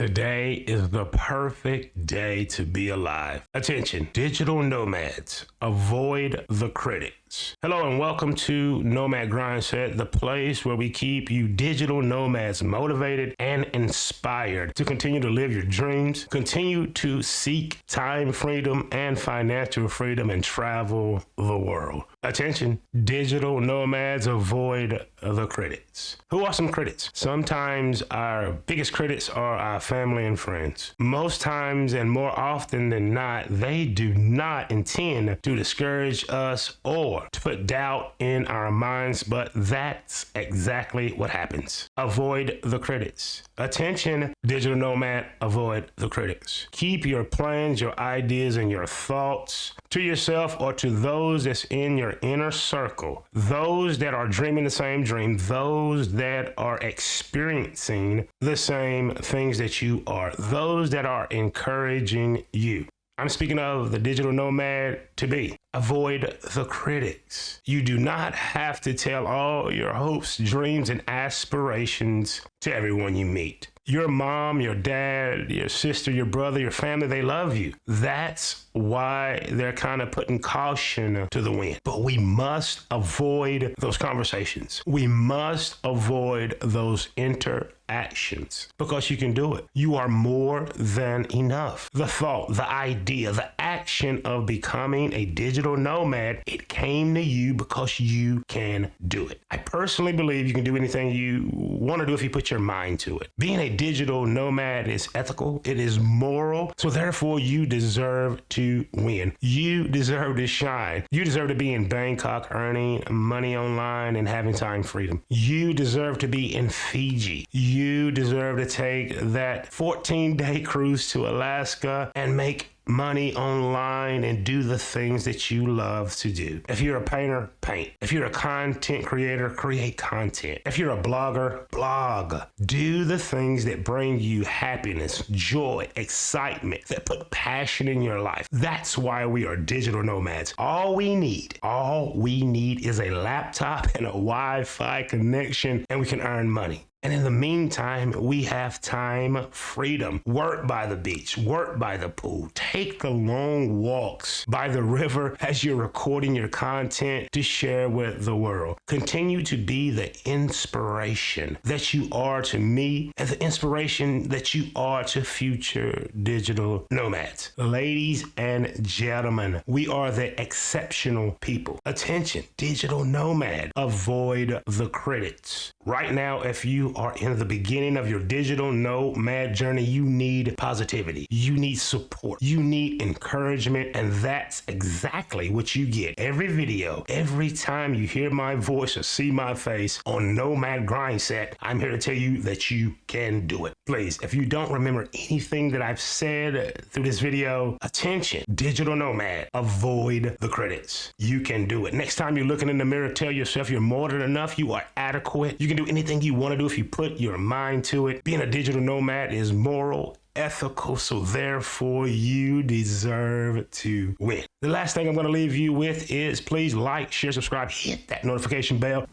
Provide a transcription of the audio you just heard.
Today is the perfect day to be alive. Attention, digital nomads, avoid the critics. Hello and welcome to Nomad Grindset, the place where we keep you digital nomads motivated and inspired to continue to live your dreams, continue to seek time freedom and financial freedom, and travel the world. Attention, digital nomads, avoid the critics. Who are some critics? Sometimes our biggest critics are our family and friends. Most times and more often than not, they do not intend to discourage us or to put doubt in our minds, but that's exactly what happens. Avoid the critics. Attention, digital nomad, avoid the critics. Keep your plans, your ideas, and your thoughts to yourself or to those that's in your inner circle, those that are dreaming the same dream, those that are experiencing the same things that you are, those that are encouraging you. I'm speaking of the digital nomad to be. Avoid the critics. You do not have to tell all your hopes, dreams, and aspirations to everyone you meet. Your mom, your dad, your sister, your brother, your family, they love you. That's why they're kind of putting caution to the wind. But we must avoid those conversations. We must avoid those interactions because you can do it. You are more than enough. The thought, the idea, the action of becoming a digital nomad, it came to you because you can do it. I personally believe you can do anything you want to do if you put your mind to it. Being a digital nomad is ethical, it is moral, so therefore you deserve to win. You deserve to shine. You deserve to be in Bangkok earning money online and having time freedom. You deserve to be in Fiji. You deserve to take that 14-day cruise to Alaska and make money online and do the things that you love to do. If you're a painter, paint. If you're a content creator, create content. If you're a blogger, blog. Do the things that bring you happiness, joy, excitement, that put passion in your life. That's why we are digital nomads. All we need is a laptop and a Wi-Fi connection, and we can earn money. And in the meantime, we have time freedom. Work by the beach, work by the pool, take the long walks by the river as you're recording your content to share with the world. Continue to be the inspiration that you are to me and the inspiration that you are to future digital nomads. Ladies and gentlemen, we are the exceptional people. Attention, digital nomad, avoid the critics. Right now, if you are in the beginning of your digital nomad journey, you need positivity. You need support. You need encouragement. And that's exactly what you get. Every video, every time you hear my voice or see my face on Nomad Grindset, I'm here to tell you that you can do it. Please, if you don't remember anything that I've said through this video, attention, digital nomad, avoid the critics. You can do it. Next time you're looking in the mirror, tell yourself you're more than enough. You are adequate. You can do anything you want to do if you put your mind to it. Being a digital nomad is moral, ethical, so therefore you deserve to win. The last thing I'm going to leave you with is please like, share, subscribe, hit that notification bell.